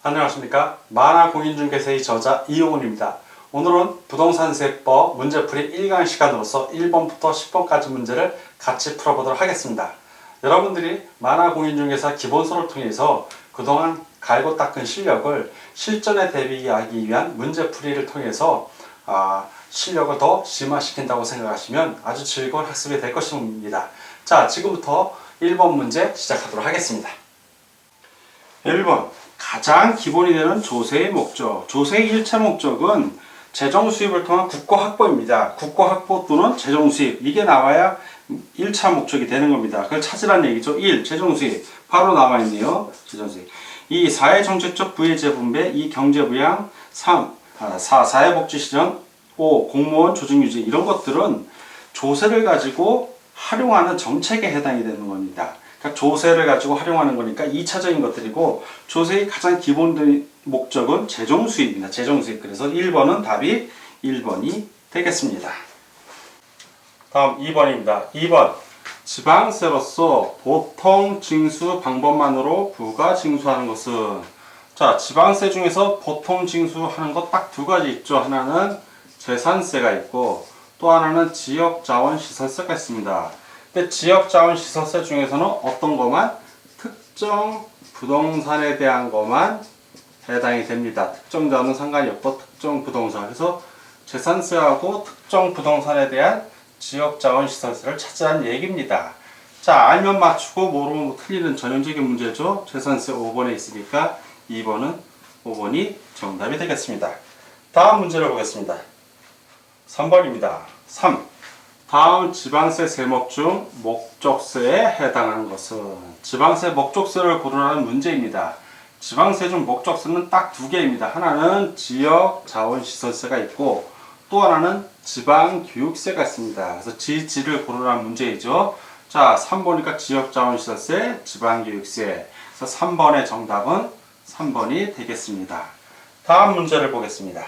안녕하십니까. 만화공인중개사의 저자 이용훈입니다. 오늘은 부동산세법 문제풀이 1강 시간으로서 1번부터 10번까지 문제를 같이 풀어보도록 하겠습니다. 여러분들이 만화공인중개사 기본서를 통해서 그동안 갈고 닦은 실력을 실전에 대비하기 위한 문제풀이를 통해서 실력을 더 심화시킨다고 생각하시면 아주 즐거운 학습이 될 것입니다. 자, 지금부터 1번 문제 시작하도록 하겠습니다. 1번 가장 기본이 되는 조세의 목적. 조세의 1차 목적은 재정 수입을 통한 국고 확보입니다. 국고 확보 또는 재정 수입. 이게 나와야 1차 목적이 되는 겁니다. 그걸 찾으라는 얘기죠. 1. 재정 수입. 바로 나와 있네요. 재정 수입. 2. 사회정책적 부의 재분배. 2. 경제부양. 3. 4. 사회복지실현. 5. 공무원 조직유지. 이런 것들은 조세를 가지고 활용하는 정책에 해당이 되는 겁니다. 그러니까 조세를 가지고 활용하는 거니까 2차적인 것들이고, 조세의 가장 기본적인 목적은 재정 수입입니다. 재정 수입. 그래서 1번은 답이 1번이 되겠습니다. 다음 2번입니다. 2번 지방세로서 보통 징수 방법만으로 부가 징수하는 것은, 자, 지방세 중에서 보통 징수하는 것 딱 두 가지 있죠. 하나는 재산세가 있고 또 하나는 지역자원시설세가 있습니다. 근데 지역자원시설세 중에서는 어떤 것만? 특정 부동산에 대한 것만 해당이 됩니다. 특정 자원은 상관이 없고 특정 부동산. 그래서 재산세하고 특정 부동산에 대한 지역자원시설세를 찾으라는 얘기입니다. 자, 알면 맞추고 모르면 틀리는 전형적인 문제죠. 재산세 5번에 있으니까 5번이 정답이 되겠습니다. 다음 문제를 보겠습니다. 3번입니다. 3. 다음 지방세 세목 중 목적세에 해당하는 것은, 지방세 목적세를 고르라는 문제입니다. 지방세 중 목적세는 딱 두 개입니다. 하나는 지역자원시설세가 있고 또 하나는 지방교육세가 있습니다. 그래서 지를 고르라는 문제이죠. 자, 3번이니까 지역자원시설세, 지방교육세. 그래서 3번의 정답은 3번이 되겠습니다. 다음 문제를 보겠습니다.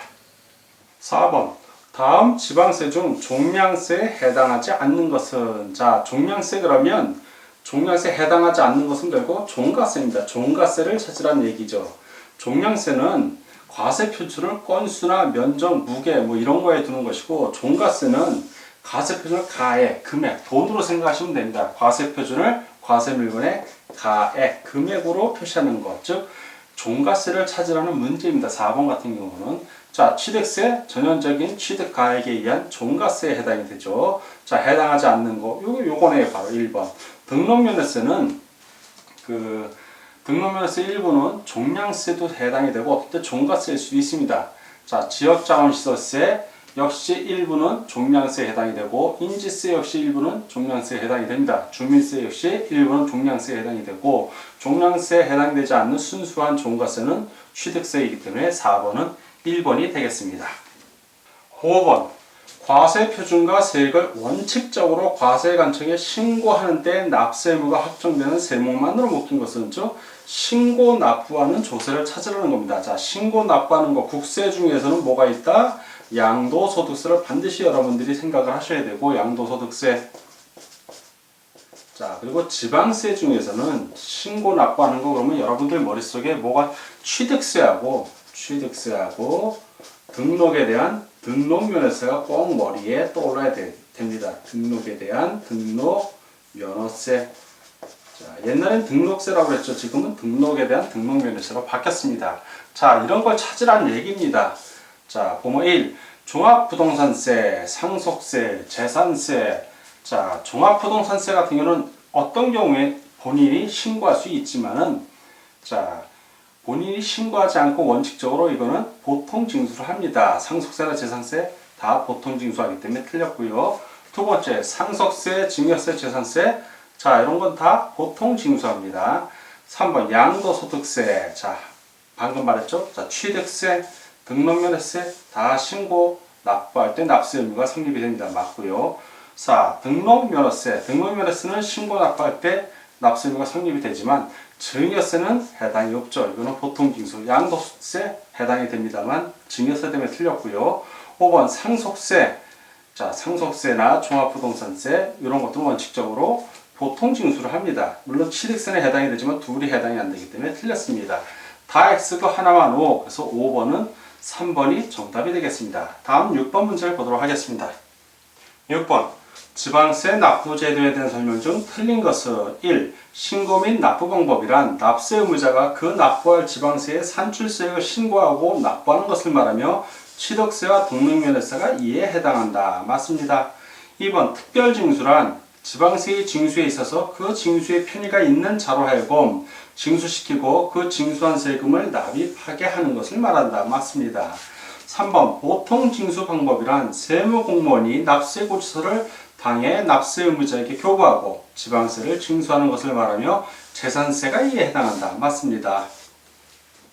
4번. 다음 지방세 중 종량세에 해당하지 않는 것은, 자, 종량세 그러면 종량세에 해당하지 않는 것은 결국 종가세입니다. 종가세를 찾으라는 얘기죠. 종량세는 과세 표준을 건수나 면적, 무게 뭐 이런 거에 두는 것이고, 종가세는 과세 표준을 가액, 금액, 돈으로 생각하시면 됩니다. 과세 표준을 과세물건의 가액, 금액으로 표시하는 것, 즉 종가세를 찾으라는 문제입니다. 4번 같은 경우는. 자, 취득세, 전형적인 취득가액에 의한 종가세에 해당이 되죠. 자, 해당하지 않는 거, 요거네, 바로 1번. 등록면허세는, 등록면허세 일부는 종량세도 해당이 되고, 어떨 때 종가세일 수도 있습니다. 자, 지역자원시설세 역시 일부는 종량세에 해당이 되고, 인지세 역시 일부는 종량세에 해당이 됩니다. 주민세 역시 일부는 종량세에 해당이 되고, 종량세에 해당되지 않는 순수한 종가세는 취득세이기 때문에 4번은 1번이 되겠습니다. 5번. 과세 표준과 세액을 원칙적으로 과세관청에 신고하는 때 납세 의무가 확정되는 세목만으로 묶인 것은, 즉 신고 납부하는 조세를 찾으라는 겁니다. 자, 신고 납부하는 거, 국세 중에서는 뭐가 있다? 양도소득세를 반드시 여러분들이 생각을 하셔야 되고, 양도소득세. 자, 그리고 지방세 중에서는 신고 납부하는 거 그러면 여러분들 머릿속에 뭐가 취득세하고 등록에 대한 등록면허세가 꼭 머리에 떠올라야 됩니다. 등록에 대한 등록면허세. 자, 옛날엔 등록세라고 했죠. 지금은 등록에 대한 등록면허세로 바뀌었습니다. 자, 이런 걸 찾으라는 얘기입니다. 자, 보면 1. 종합부동산세, 상속세, 재산세. 자, 종합부동산세 같은 경우는 어떤 경우에 본인이 신고할 수 있지만은, 자, 본인이 신고하지 않고 원칙적으로 이거는 보통 징수를 합니다. 상속세나 재산세 다 보통 징수하기 때문에 틀렸고요. 두 번째, 상속세, 증여세, 재산세. 자, 이런 건 다 보통 징수합니다. 3번, 양도소득세. 자, 방금 말했죠? 자, 취득세, 등록면허세 다 신고 납부할 때 납세 의무가 성립이 됩니다. 맞고요. 4. 등록면허세. 등록면허세는 신고 납부할 때 납세 의무가 성립이 되지만 증여세는 해당이 없죠. 이거는 보통 징수. 양도세 해당이 됩니다만 증여세 때문에 틀렸고요. 5번 상속세. 자, 상속세나 종합부동산세 이런 것들은 원칙적으로 보통 징수를 합니다. 물론 취득세는 해당이 되지만 둘이 해당이 안 되기 때문에 틀렸습니다. 다 X가 하나만 O. 그래서 5번은 3번이 정답이 되겠습니다. 다음 6번 문제를 보도록 하겠습니다. 6번. 지방세 납부 제도에 대한 설명 중 틀린 것은 1. 신고 및 납부 방법이란 납세 의무자가 그 납부할 지방세의 산출세액을 신고하고 납부하는 것을 말하며 취득세와 등록면허세가 이에 해당한다. 맞습니다. 2번. 특별징수란 지방세의 징수에 있어서 그 징수의 편의가 있는 자로 하여금 징수시키고 그 징수한 세금을 납입하게 하는 것을 말한다. 맞습니다. 3번. 보통 징수 방법이란 세무공무원이 납세고지서를 당해 납세 의무자에게 교부하고 지방세를 징수하는 것을 말하며 재산세가 이에 해당한다. 맞습니다.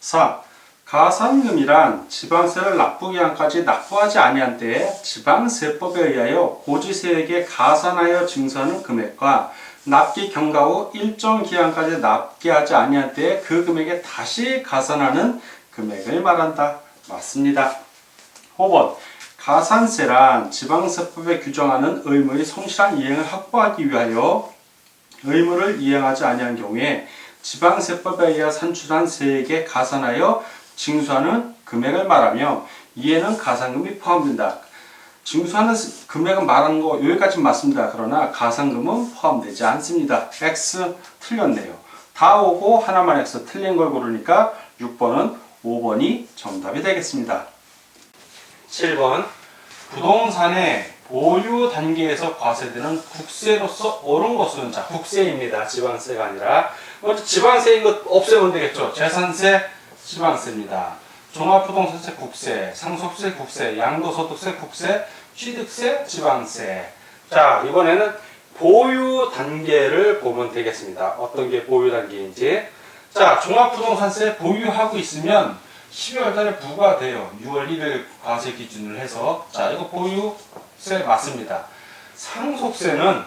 4. 가산금이란 지방세를 납부기한까지 납부하지 아니한 때에 지방세법에 의하여 고지세에게 가산하여 징수하는 금액과 납기 경과 후 일정 기한까지 납기하지 아니한 때에 그 금액에 다시 가산하는 금액을 말한다. 맞습니다. 5번. 가산세란 지방세법에 규정하는 의무의 성실한 이행을 확보하기 위하여 의무를 이행하지 아니한 경우에 지방세법에 의해 산출한 세액에 가산하여 징수하는 금액을 말하며 이에는 가산금이 포함된다. 징수하는 금액은 말하는 거 여기까지 맞습니다. 그러나 가산금은 포함되지 않습니다. X 틀렸네요. 다 오고 하나만 X 틀린 걸 고르니까 6번은 5번이 정답이 되겠습니다. 7번. 부동산의 보유 단계에서 과세되는 국세로서 옳은 것은 자 국세입니다. 지방세가 아니라 먼저 지방세인 것 없애면 되겠죠. 재산세, 지방세입니다. 종합부동산세 국세, 상속세 국세, 양도소득세 국세, 취득세, 지방세. 자 이번에는 보유 단계를 보면 되겠습니다. 어떤 게 보유 단계인지. 자 종합부동산세 보유하고 있으면 12월 달에 부과돼요. 6월 1일 과세 기준을 해서. 자, 이거 보유세 맞습니다. 상속세는,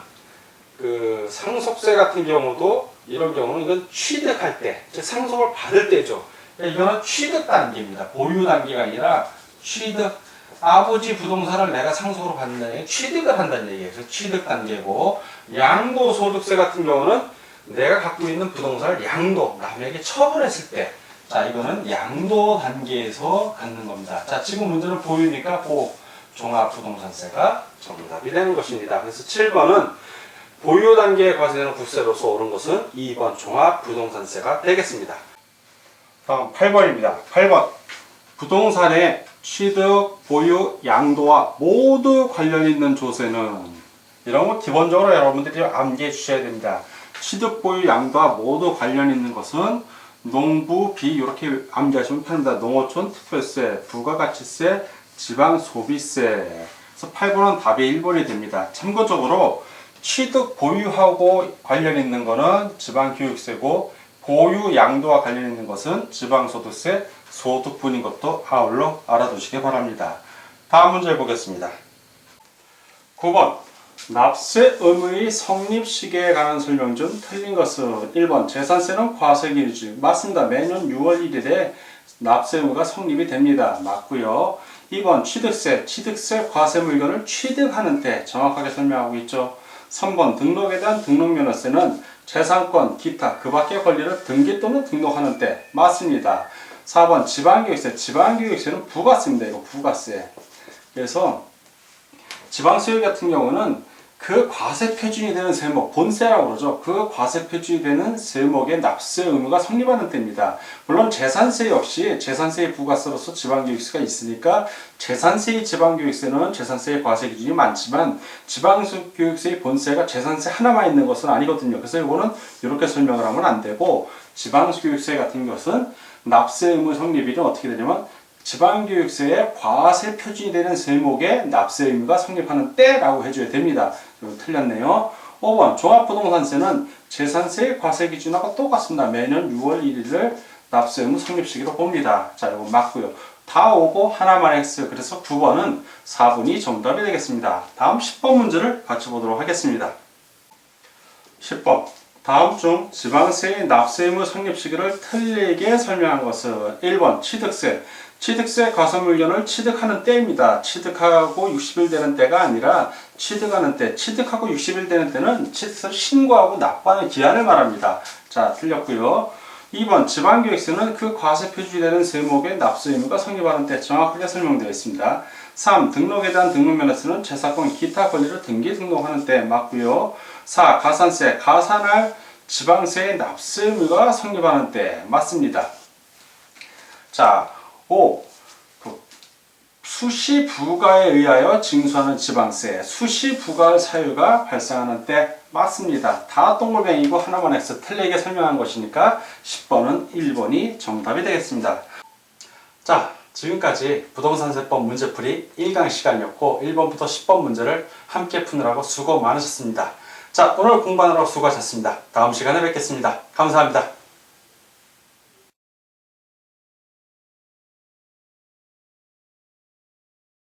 상속세 같은 경우도, 이런 경우는 이건 취득할 때, 즉 상속을 받을 때죠. 이거는 취득 단계입니다. 보유 단계가 아니라 취득, 아버지 부동산을 내가 상속으로 받는다는 얘기, 취득을 한다는 얘기예요. 그래서 취득 단계고, 양도소득세 같은 경우는 내가 갖고 있는 부동산을 남에게 처분했을 때, 자, 이거는 양도 단계에서 갖는 겁니다. 자, 지금 문제는 보유니까 종합부동산세가 정답이 되는 것입니다. 그래서 7번은 보유 단계에 과세되는 국세로서 옳은 것은 2번 종합부동산세가 되겠습니다. 다음 8번입니다. 8번. 부동산의 취득, 보유, 양도와 모두 관련 있는 조세는 이런 거 기본적으로 여러분들이 암기해 주셔야 됩니다. 취득, 보유, 양도와 모두 관련 있는 것은 농부, 비 이렇게 암기하시면 편합니다. 농어촌 특별세, 부가가치세, 지방소비세. 그래서 8번은 답이 1번이 됩니다. 참고적으로 취득, 보유하고 관련 있는 것은 지방교육세고 보유, 양도와 관련 있는 것은 지방소득세, 소득분인 것도 아울러 알아두시기 바랍니다. 다음 문제 보겠습니다. 9번. 납세 의무의 성립 시기에 관한 설명 중 틀린 것은 1번 재산세는 과세기일주 맞습니다. 매년 6월 1일에 납세 의무가 성립이 됩니다. 맞고요. 2번 취득세 과세 물건을 취득하는 때 정확하게 설명하고 있죠. 3번 등록에 대한 등록면허세는 재산권, 기타 그 밖의 권리를 등기 또는 등록하는 때 맞습니다. 4번 지방교육세는 부가세입니다. 이거 부가세. 그래서 지방세 같은 경우는 그 과세 표준이 되는 세목, 본세라고 그러죠. 그 과세 표준이 되는 세목의 납세 의무가 성립하는 때입니다. 물론 재산세 역시 재산세의 부가세로서 지방교육세가 있으니까 재산세의 지방교육세는 재산세의 과세 기준이 많지만 지방교육세의 본세가 재산세 하나만 있는 것은 아니거든요. 그래서 이거는 이렇게 설명을 하면 안 되고 지방교육세 같은 것은 납세 의무 성립일은 어떻게 되냐면 지방교육세의 과세 표준이 되는 세목의 납세 의무가 성립하는 때라고 해줘야 됩니다. 이거 틀렸네요. 5번 종합부동산세는 재산세의 과세 기준하고 똑같습니다. 매년 6월 1일을 납세 의무 성립 시기로 봅니다. 자, 이거 맞고요. 다 오고 하나만 X. 그래서 9번은 4번이 정답이 되겠습니다. 다음 10번 문제를 같이 보도록 하겠습니다. 10번. 다음 중 지방세의 납세 의무 성립 시기를 틀리게 설명한 것은 1번 취득세 과세물건을 취득하는 때입니다. 취득하고 60일 되는 때가 아니라 취득하는 때, 취득하고 60일 되는 때는 취득세를 신고하고 납부하는 기한을 말합니다. 자, 틀렸고요. 2번 지방교육세는 그 과세 표시되는 세목의 납부 의무가 성립하는 때 정확하게 설명되어 있습니다. 3. 등록에 대한 등록면허세는 재산권 기타 권리를 등기 등록하는 때 맞고요. 4. 가산세, 가산할 지방세의 납세 의무가 성립하는 때 맞습니다. 자, 5. 수시 부가에 의하여 징수하는 지방세, 수시 부가할 사유가 발생하는 때 맞습니다. 다 동글뱅이고 하나만 X 틀리게 설명한 것이니까 10번은 1번이 정답이 되겠습니다. 자, 지금까지 부동산세법 문제풀이 1강 시간이었고 1번부터 10번 문제를 함께 푸느라고 수고 많으셨습니다. 자, 오늘 공부하느라고 수고하셨습니다. 다음 시간에 뵙겠습니다. 감사합니다.